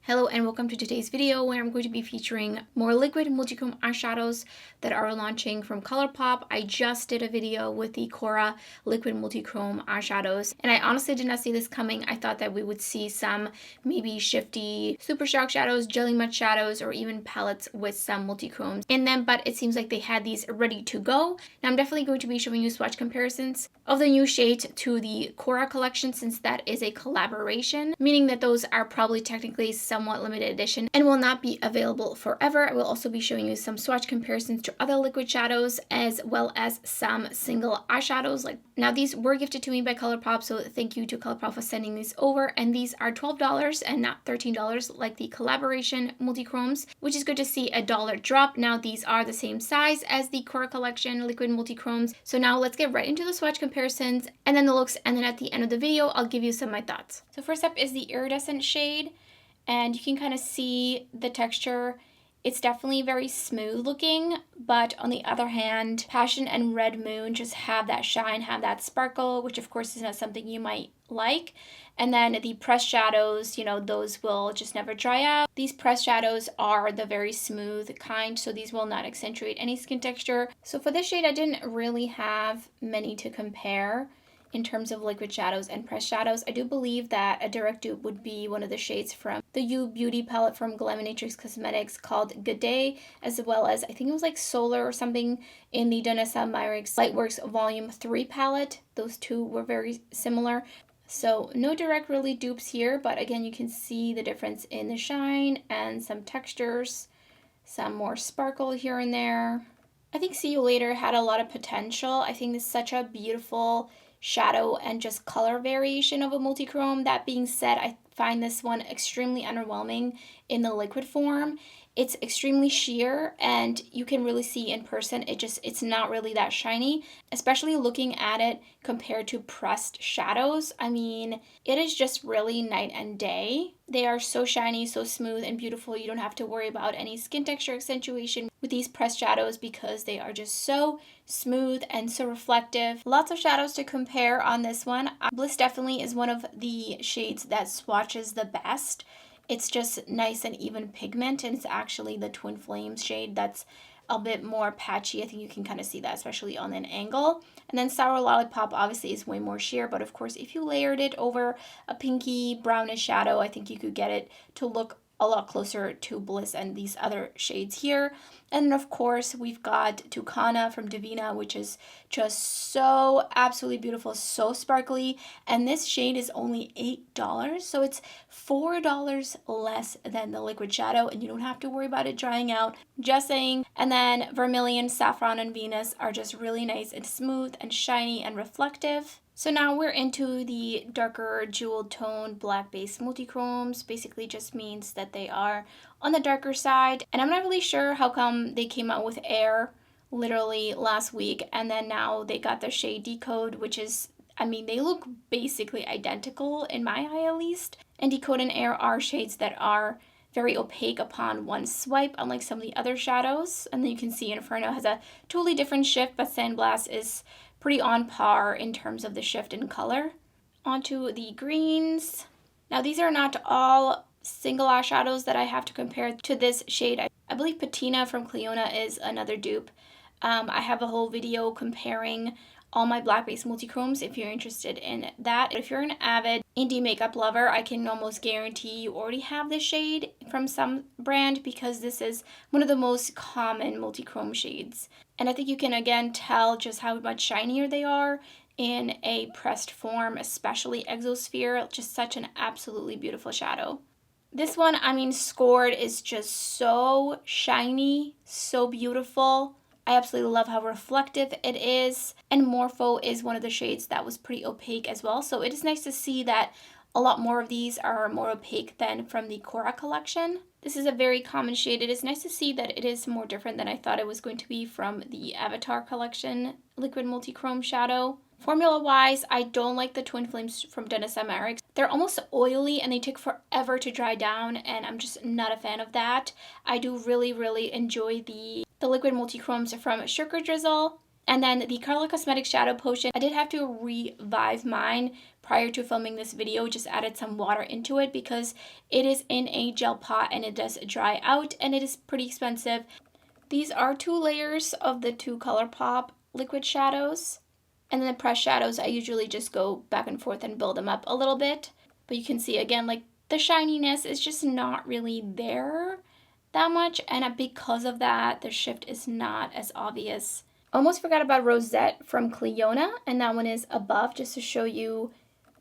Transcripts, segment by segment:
Hello and welcome to today's video where I'm going to be featuring more liquid multichrome eyeshadows that are launching from Colourpop. I just did a video with the Cora liquid multichrome eyeshadows and I honestly did not see this coming. I thought that we would see some maybe shifty super shock shadows, jelly matte shadows, or even palettes with some multichromes in them, but it seems like they had these ready to go. Now I'm definitely going to be showing you swatch comparisons of the new shades to the Cora collection, since that is a collaboration, meaning that those are probably technically somewhat limited edition and will not be available forever. I will also be showing you some swatch comparisons to other liquid shadows as well as some single eyeshadows. Now these were gifted to me by Colourpop, so thank you to Colourpop for sending these over, and these are $12 and not $13 like the collaboration multichromes, which is good to see a dollar drop. Now these are the same size as the Cora collection liquid multichromes. So now let's get right into the swatch comparisons and then the looks, and then at the end of the video I'll give you some of my thoughts. So first up is the iridescent shade, and you can kind of see the texture. It's definitely very smooth looking, but on the other hand, Passion and Red Moon just have that shine, have that sparkle, which of course is not something you might like. And then the pressed shadows, those will just never dry out. These pressed shadows are the very smooth kind, so these will not accentuate any skin texture. So for this shade, I didn't really have many to compare in terms of liquid shadows and pressed shadows. I do believe that a direct dupe would be one of the shades from the You Beauty palette from Glam Cosmetics called Good Day, as well as I think it was like Solar or something in the Devinah Lightworks Volume 3 palette. Those two were very similar. So no direct really dupes here, but again you can see the difference in the shine and some textures, some more sparkle here and there. I think See You Later had a lot of potential. I think it's such a beautiful shadow and just color variation of a multichrome. That being said, I find this one extremely underwhelming in the liquid form. It's extremely sheer, and you can really see in person it's not really that shiny, especially looking at it compared to pressed shadows. I mean, it is just really night and day. They are so shiny, so smooth and beautiful. You don't have to worry about any skin texture accentuation with these pressed shadows because they are just so smooth and so reflective. Lots of shadows to compare on this one. Bliss definitely is one of the shades that swatches the best. It's just nice and even pigment, and it's actually the Twin Flames shade that's a bit more patchy. I think you can kind of see that, especially on an angle. And then Sour Lollipop obviously is way more sheer, but of course if you layered it over a pinky brownish shadow, I think you could get it to look a lot closer to Bliss and these other shades here. And then of course we've got Tucana from Devinah, which is just so absolutely beautiful, so sparkly, and this shade is only $8, so it's $4 less than the liquid shadow, and you don't have to worry about it drying out, just saying. And then Vermilion, Saffron, and Venus are just really nice and smooth and shiny and reflective. So now we're into the darker jeweled tone black base multichromes. Basically just means that they are on the darker side, and I'm not really sure how come they came out with Air literally last week and then now they got the shade Decode, which is, I mean, they look basically identical in my eye at least. And Decode and Air are shades that are very opaque upon one swipe, unlike some of the other shadows. And then you can see Inferno has a totally different shift, but Sandblast is pretty on par in terms of the shift in color. Onto the greens. Now these are not all single eyeshadows that I have to compare to this shade. I believe Patina from Clionadh is another dupe. I have a whole video comparing all my black base multichromes if you're interested in that. If you're an avid indie makeup lover, I can almost guarantee you already have this shade from some brand, because this is one of the most common multichrome shades. And I think you can again tell just how much shinier they are in a pressed form, especially Exosphere. Just such an absolutely beautiful shadow. This one, I mean, Scored is just so shiny, so beautiful. I absolutely love how reflective it is. And Morpho is one of the shades that was pretty opaque as well. So it is nice to see that a lot more of these are more opaque than from the Cora collection. This is a very common shade. It is nice to see that it is more different than I thought it was going to be from the Avatar collection liquid multichrome shadow. Formula-wise, I don't like the Twin Flames from Devinah. They're almost oily and they take forever to dry down, and I'm just not a fan of that. I do really, really enjoy the liquid multichromes from Drizzle. And then the Karla Cosmetics Shadow Potion, I did have to revive mine prior to filming this video. Just added some water into it because it is in a gel pot and it does dry out and it is pretty expensive. These are 2 layers of the 2 Colourpop liquid shadows. And then the pressed shadows, I usually just go back and forth and build them up a little bit. But you can see again, like the shininess is just not really there that much. And because of that, the shift is not as obvious. Almost forgot about Rosette from Clionadh, and that one is above, just to show you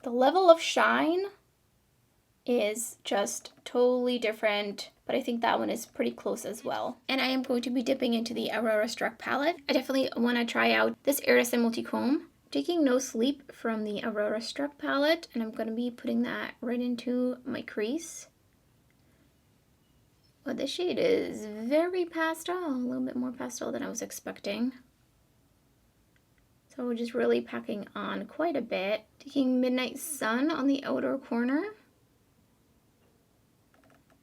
the level of shine is just totally different, but I think that one is pretty close as well. And I am going to be dipping into the Aurora Struck palette. I definitely want to try out this Iridescent Multichrome. Taking No Sleep from the Aurora Struck palette, and I'm going to be putting that right into my crease. Well, this shade is very pastel, a little bit more pastel than I was expecting. So we're just really packing on quite a bit. Taking Midnight Sun on the outer corner.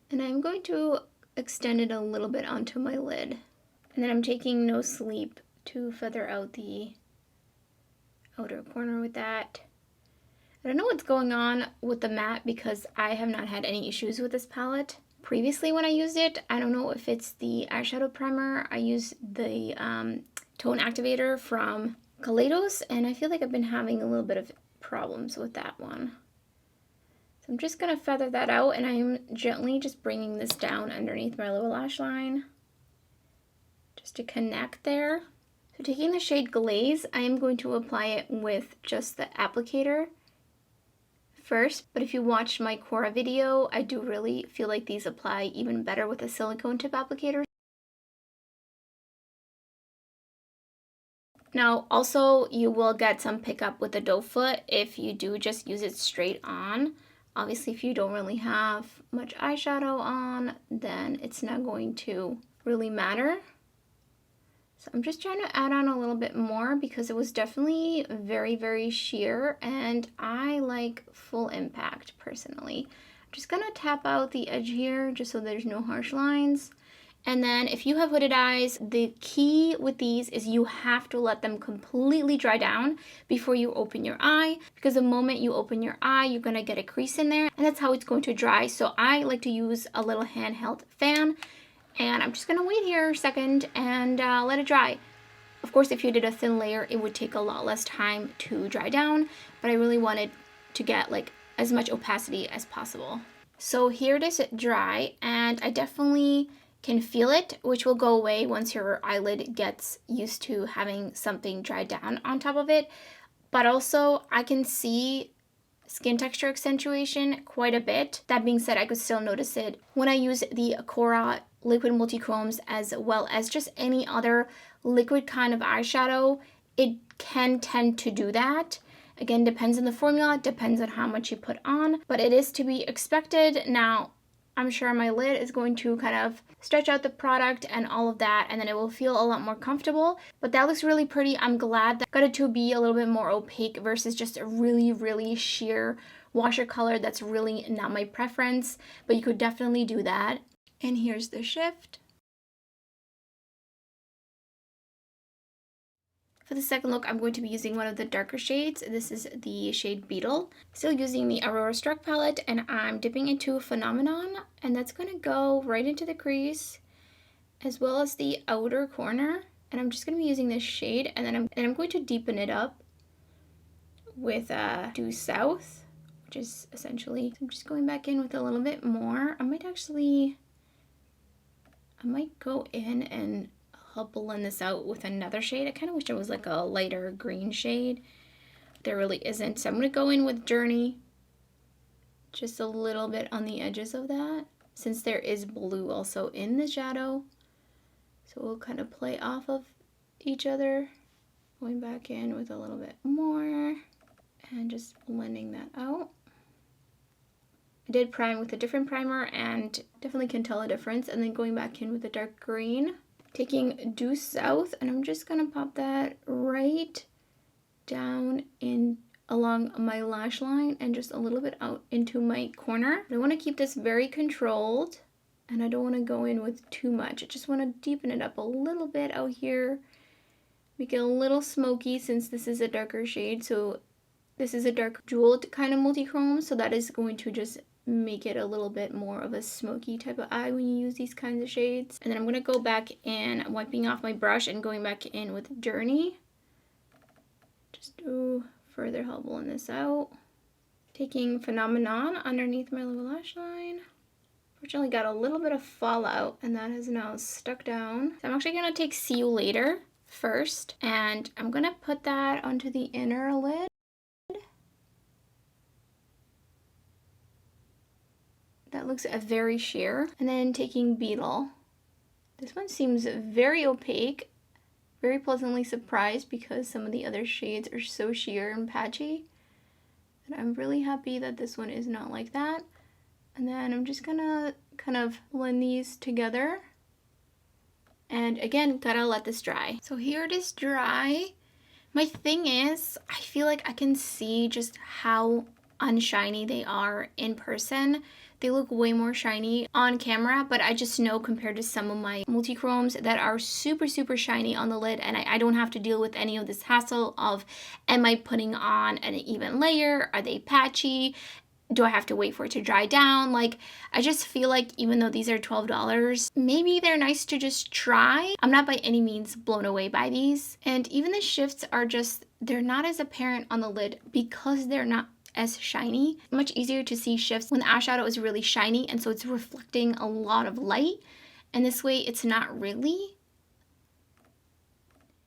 And I'm going to extend it a little bit onto my lid. And then I'm taking No Sleep to feather out the outer corner with that. I don't know what's going on with the matte because I have not had any issues with this palette. Previously when I used it, I don't know if it's the eyeshadow primer. I used the tone activator from Kaleidos, and I feel like I've been having a little bit of problems with that one. So I'm just going to feather that out, and I'm gently just bringing this down underneath my lower lash line just to connect there. So taking the shade Glaze, I am going to apply it with just the applicator first, but if you watched my Cora video, I do really feel like these apply even better with a silicone tip applicator. Now, also, you will get some pickup with the doe foot if you do just use it straight on. Obviously, if you don't really have much eyeshadow on, then it's not going to really matter. So I'm just trying to add on a little bit more because it was definitely very, very sheer, and I like full impact personally. I'm just gonna tap out the edge here just so there's no harsh lines. And then if you have hooded eyes, the key with these is you have to let them completely dry down before you open your eye, because the moment you open your eye, you're gonna get a crease in there, and that's how it's going to dry. So I like to use a little handheld fan, and I'm just gonna wait here a second and let it dry. Of course, if you did a thin layer, it would take a lot less time to dry down, but I really wanted to get like as much opacity as possible. So here it is dry, and I definitely can feel it, which will go away once your eyelid gets used to having something dry down on top of it. But also I can see skin texture accentuation quite a bit. That being said, I could still notice it when I use the Cora liquid multi-chromes as well as just any other liquid kind of eyeshadow. It can tend to do that. Again, depends on the formula, depends on how much you put on, but it is to be expected. Now, I'm sure my lid is going to kind of stretch out the product and all of that, and then it will feel a lot more comfortable. But that looks really pretty. I'm glad that I got it to be a little bit more opaque versus just a really, really sheer washer color. That's really not my preference, but you could definitely do that. And here's the shift. For the second look, I'm going to be using one of the darker shades. This is the shade Beetle. Still using the Aurora Struck palette, and I'm dipping into Phenomenon, and that's going to go right into the crease as well as the outer corner. And I'm just going to be using this shade, and then I'm going to deepen it up with Due South, which is essentially, I'm just going back in with a little bit more. I might go in and help blend this out with another shade. I kind of wish it was like a lighter green shade. There really isn't. So I'm going to go in with Journey just a little bit on the edges of that, since there is blue also in the shadow. So we'll kind of play off of each other. Going back in with a little bit more and just blending that out. I did prime with a different primer and definitely can tell a difference. And then going back in with a dark green. Taking Due South, and I'm just going to pop that right down in along my lash line and just a little bit out into my corner. I want to keep this very controlled, and I don't want to go in with too much. I just want to deepen it up a little bit out here Make it a little smoky since this is a darker shade. So this is a dark jeweled kind of multi-chrome, so that is going to just make it a little bit more of a smoky type of eye when you use these kinds of shades. And then I'm going to go back in, wiping off my brush and going back in with Journey. Just to further help blend this out. Taking Phenomenon underneath my lower lash line. Fortunately got a little bit of fallout and that has now stuck down. So I'm actually going to take See You Later first, and I'm going to put that onto the inner lid. That looks very sheer. And then taking Beetle. This one seems very opaque. Very pleasantly surprised because some of the other shades are so sheer and patchy. And I'm really happy that this one is not like that. And then I'm just gonna kind of blend these together. And again, gotta let this dry. So here it is dry. My thing is, I feel like I can see just how unshiny they are in person. They look way more shiny on camera, but I just know compared to some of my multi-chromes that are super, super shiny on the lid, and I don't have to deal with any of this hassle of, am I putting on an even layer? Are they patchy? Do I have to wait for it to dry down? Like, I just feel like even though these are $12, maybe they're nice to just try. I'm not by any means blown away by these. And even the shifts are just, they're not as apparent on the lid because they're not as shiny. Much easier to see shifts when the eyeshadow is really shiny and so it's reflecting a lot of light. And this way it's not really.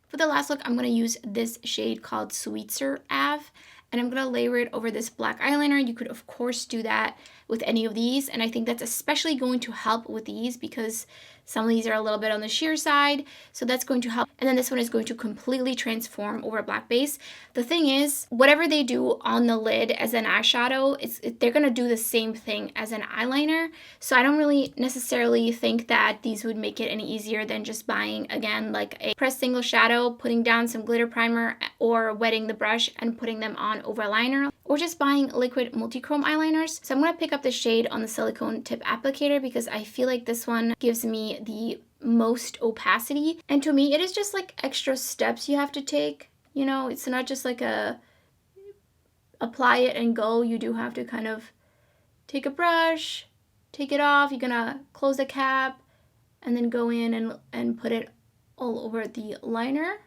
For the last look, I'm going to use this shade called Sweetser Ave. And I'm going to layer it over this black eyeliner. You could, of course, do that with any of these. And I think that's especially going to help with these because some of these are a little bit on the sheer side. So that's going to help. And then this one is going to completely transform over a black base. The thing is, whatever they do on the lid as an eyeshadow, they're going to do the same thing as an eyeliner. So I don't really necessarily think that these would make it any easier than just buying, again, like a pressed single shadow, putting down some glitter primer, or wetting the brush and putting them on over liner, or just buying liquid multi-chrome eyeliners. So I'm going to pick up the shade on the silicone tip applicator because I feel like this one gives me the most opacity. And to me, it is just like extra steps you have to take. You know, it's not just like a apply it and go. You do have to kind of take a brush, take it off. You're going to close the cap and then go in and put it all over the liner.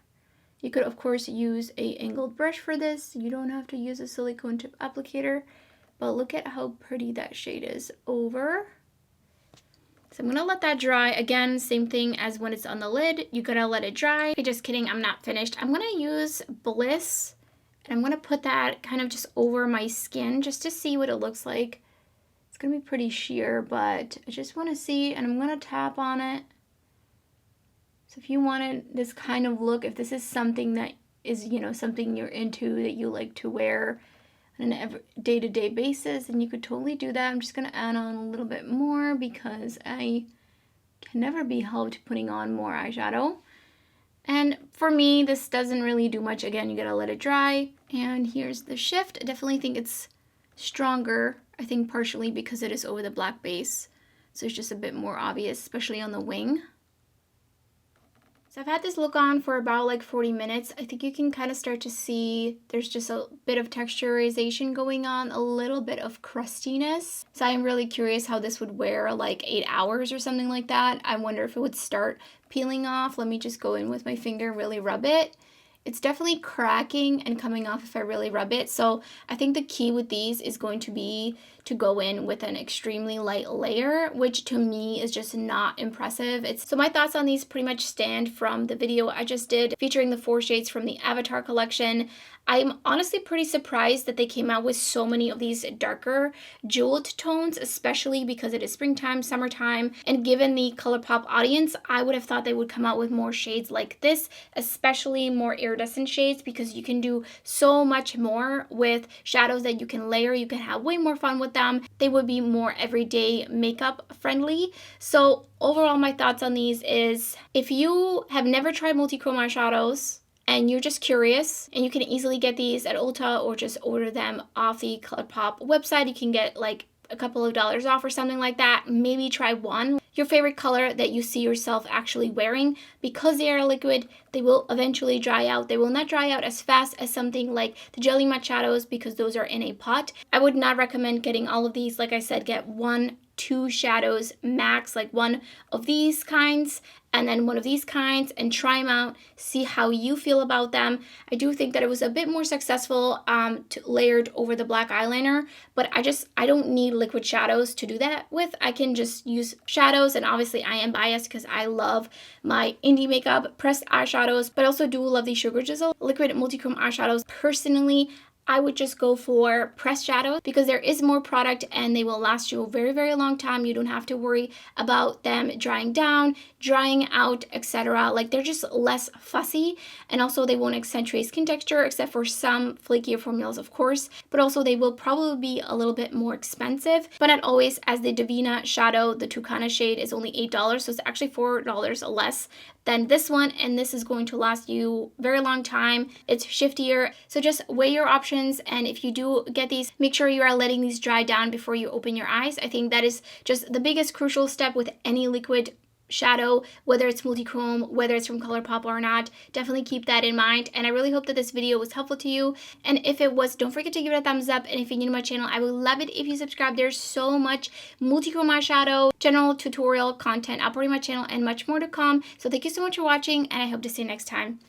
You could, of course, use a angled brush for this. You don't have to use a silicone tip applicator, but look at how pretty that shade is over. So I'm gonna let that dry. Again, same thing as when it's on the lid. You gotta let it dry. Okay, just kidding, I'm not finished. I'm gonna use Bliss, and I'm gonna put that kind of just over my skin just to see what it looks like. It's gonna be pretty sheer, but I just wanna see, and I'm gonna tap on it. So if you wanted this kind of look, if this is something that is, you know, something you're into, that you like to wear on a day-to-day basis, and you could totally do that. I'm just going to add on a little bit more because I can never be helped putting on more eyeshadow. And for me, this doesn't really do much. Again, you got to let it dry. And here's the shift. I definitely think it's stronger. I think partially because it is over the black base. So it's just a bit more obvious, especially on the wing. So I've had this look on for about like 40 minutes. I think you can kind of start to see there's just a bit of texturization going on, a little bit of crustiness. So I'm really curious how this would wear like 8 hours or something like that. I wonder if it would start peeling off. Let me just go in with my finger and really rub it. It's definitely cracking and coming off if I really rub it. So I think the key with these is going to be to go in with an extremely light layer, which to me is just not impressive. So my thoughts on these pretty much stand from the video I just did featuring the 4 shades from the Avatar collection. I'm honestly pretty surprised that they came out with so many of these darker jeweled tones, especially because it is springtime, summertime, and given the Colourpop audience, I would have thought they would come out with more shades like this, especially more iridescent shades, because you can do so much more with shadows that you can layer. You can have way more fun with them. They would be more everyday makeup friendly. So overall, my thoughts on these is if you have never tried multi-chrome eyeshadows, and you're just curious, and you can easily get these at Ulta or just order them off the Colourpop website. You can get like a couple of dollars off or something like that. Maybe try one. your favorite color that you see yourself actually wearing. Because they are liquid, they will eventually dry out. They will not dry out as fast as something like the Jelly Matte shadows because those are in a pot. I would not recommend getting all of these. Like I said, get 1-2 shadows max, like one of these kinds and then one of these kinds, and try them out, see how you feel about them. I do think that it was a bit more successful layered over the black eyeliner, but I don't need liquid shadows to do that with. I can just use shadows, and obviously I am biased because I love my indie makeup pressed eyeshadows, but I also do love the Sugar Drizzle liquid multi-chrome eyeshadows. Personally, I would just go for pressed shadows because there is more product and they will last you a very, very long time. You don't have to worry about them drying down, drying out, etc. Like, they're just less fussy, and also they won't accentuate skin texture except for some flakier formulas, of course, but also they will probably be a little bit more expensive, but not always, as the Devinah shadow, the Tucana shade, is only $8, so it's actually $4 less than this one, and this is going to last you a very long time. It's shiftier, so just weigh your options, and if you do get these, make sure you are letting these dry down before you open your eyes. I think that is just the biggest crucial step with any liquid shadow, whether it's multi-chrome, whether it's from Colourpop or not. Definitely keep that in mind, and I really hope that this video was helpful to you, and if it was, don't forget to give it a thumbs up, and if you're new to my channel, I would love it if you subscribe. There's so much multi-chrome eyeshadow, general tutorial content uploading my channel, and much more to come. So thank you so much for watching, and I hope to see you next time.